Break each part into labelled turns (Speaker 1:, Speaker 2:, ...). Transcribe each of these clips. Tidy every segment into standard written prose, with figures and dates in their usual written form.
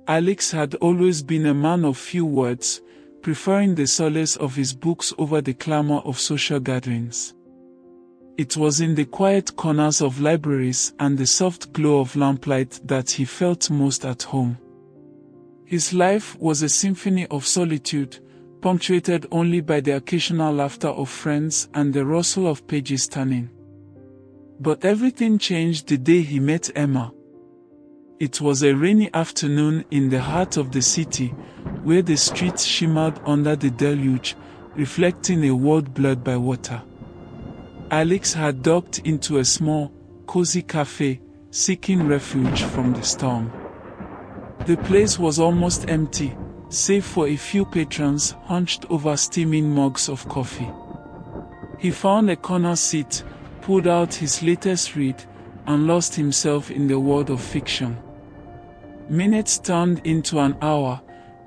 Speaker 1: Alex had always been a man of few words, preferring the solace of his books over the clamor of social gatherings. It was in the quiet corners of libraries and the soft glow of lamplight that he felt most at home. His life was a symphony of solitude, punctuated only by the occasional laughter of friends and the rustle of pages turning. But everything changed the day he met Emma. It was a rainy afternoon in the heart of the city, where the streets shimmered under the deluge, reflecting a world blurred by water. Alex had docked into a small, cozy cafe, seeking refuge from the storm. The place was almost empty, save for a few patrons hunched over steaming mugs of coffee. He found a corner seat, pulled out his latest read, and lost himself in the world of fiction. Minutes turned into an hour,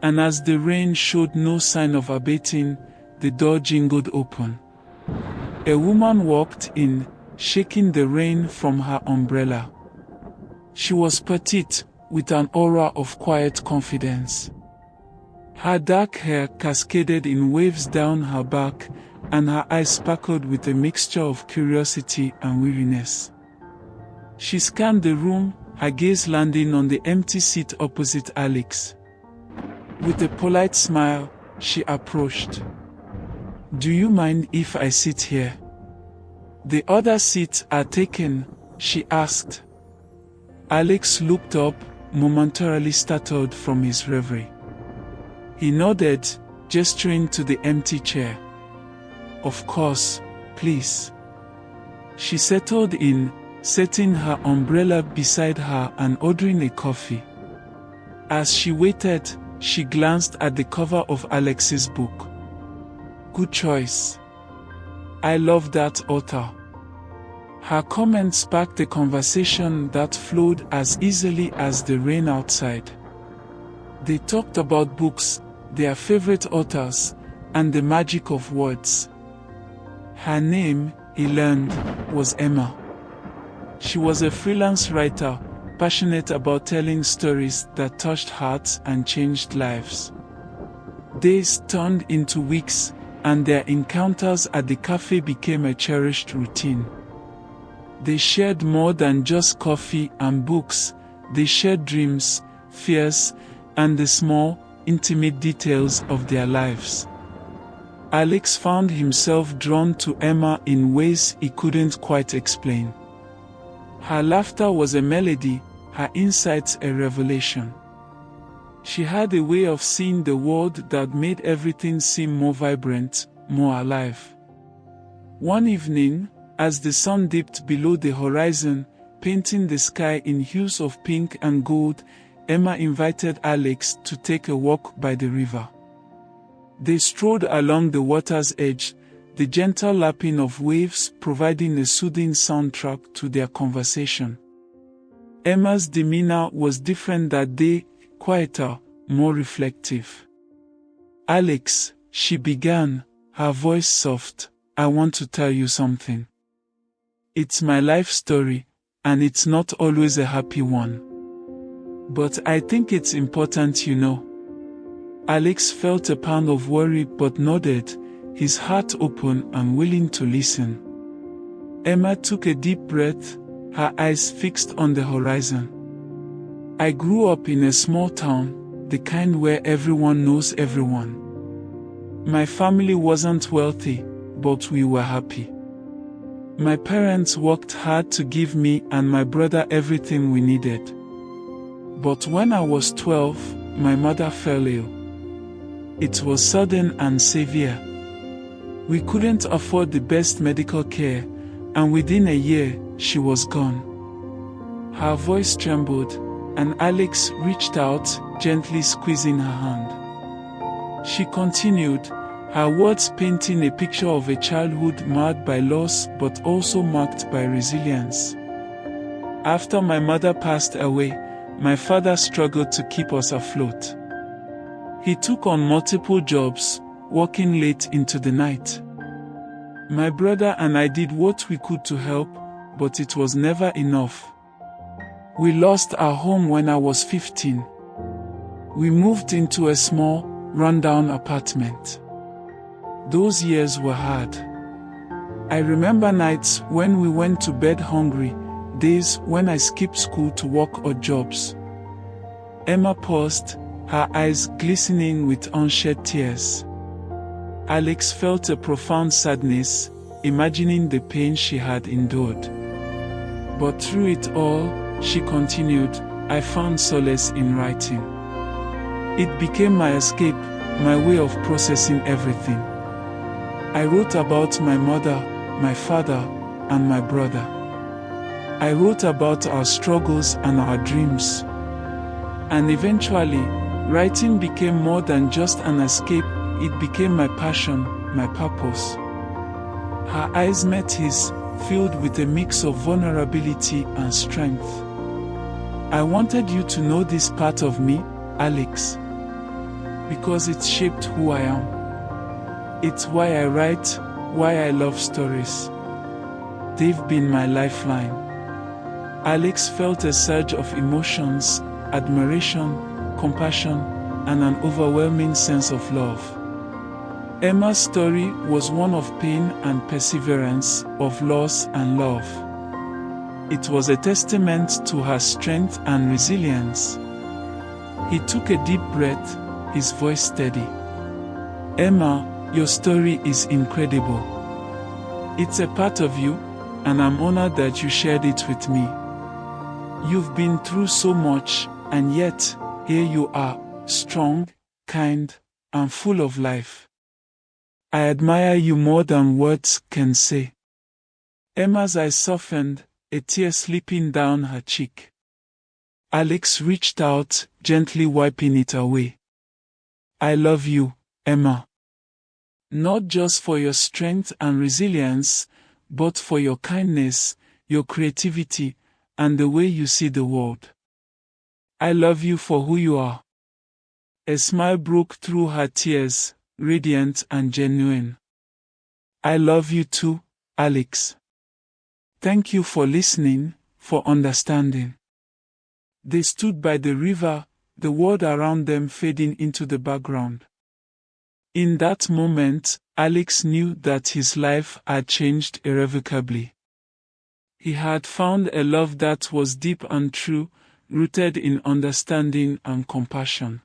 Speaker 1: and as the rain showed no sign of abating, the door jingled open. A woman walked in, shaking the rain from her umbrella. She was petite, with an aura of quiet confidence. Her dark hair cascaded in waves down her back, and her eyes sparkled with a mixture of curiosity and weariness. She scanned the room, her gaze landing on the empty seat opposite Alex. With a polite smile, she approached. "Do you mind if I sit here?" "The other seats are taken," she asked. Alex looked up, momentarily startled from his reverie. He nodded, gesturing to the empty chair. "Of course, please." She settled in, setting her umbrella beside her and ordering a coffee. As she waited, she glanced at the cover of Alex's book. "Good choice. I love that author." Her comment sparked a conversation that flowed as easily as the rain outside. They talked about books, their favorite authors, and the magic of words. Her name, he learned, was Emma. She was a freelance writer, passionate about telling stories that touched hearts and changed lives. Days turned into weeks, and their encounters at the cafe became a cherished routine. They shared more than just coffee and books. They shared dreams, fears, and the small, intimate details of their lives. Alex found himself drawn to Emma in ways he couldn't quite explain. Her laughter was a melody, her insights a revelation. She had a way of seeing the world that made everything seem more vibrant, more alive. One evening, as the sun dipped below the horizon, painting the sky in hues of pink and gold, Emma invited Alex to take a walk by the river. They strolled along the water's edge, the gentle lapping of waves providing a soothing soundtrack to their conversation. Emma's demeanor was different that day, quieter, more reflective. "Alex," she began, her voice soft, "I want to tell you something. It's my life story, and it's not always a happy one. But I think it's important you know." Alex felt a pound of worry but nodded, his heart open and willing to listen. Emma took a deep breath, her eyes fixed on the horizon. "I grew up in a small town, the kind where everyone knows everyone. My family wasn't wealthy, but we were happy. My parents worked hard to give me and my brother everything we needed. But when I was 12, my mother fell ill. It was sudden and severe. We couldn't afford the best medical care, and within a year, she was gone." Her voice trembled, and Alex reached out, gently squeezing her hand. She continued, her words painting a picture of a childhood marred by loss but also marked by resilience. "After my mother passed away, my father struggled to keep us afloat. He took on multiple jobs, working late into the night. My brother and I did what we could to help, but it was never enough. We lost our home when I was 15. We moved into a small, rundown apartment. Those years were hard. I remember nights when we went to bed hungry, days when I skipped school to work odd jobs. Emma paused, her eyes glistening with unshed tears. Alex felt a profound sadness, imagining the pain she had endured. But through it all, she continued, I found solace in writing. It became my escape, my way of processing everything. I wrote about my mother, my father, and my brother. I wrote about our struggles and our dreams. And eventually, writing became more than just an escape, it became my passion, my purpose. Her eyes met his, filled with a mix of vulnerability and strength. I wanted you to know this part of me, Alex, because it shaped who I am. It's why I write, why I love stories. They've been my lifeline. Alex felt a surge of emotions, admiration, compassion, and an overwhelming sense of love. Emma's story was one of pain and perseverance, of loss and love. It was a testament to her strength and resilience. He took a deep breath, his voice steady. Emma, your story is incredible. It's a part of you, and I'm honored that you shared it with me. You've been through so much, and yet, here you are, strong, kind, and full of life. I admire you more than words can say. Emma's eyes softened, a tear slipping down her cheek. Alex reached out, gently wiping it away. I love you, Emma. Not just for your strength and resilience, but for your kindness, your creativity, and the way you see the world. I love you for who you are. A smile broke through her tears, radiant and genuine. I love you too, Alex. Thank you for listening, for understanding. They stood by the river, the world around them fading into the background. In that moment, Alex knew that his life had changed irrevocably. He had found a love that was deep and true, rooted in understanding and compassion.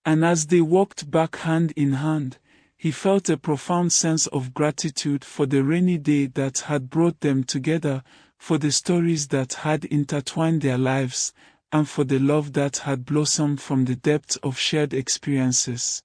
Speaker 1: And as they walked back hand in hand, he felt a profound sense of gratitude for the rainy day that had brought them together, for the stories that had intertwined their lives, and for the love that had blossomed from the depth of shared experiences.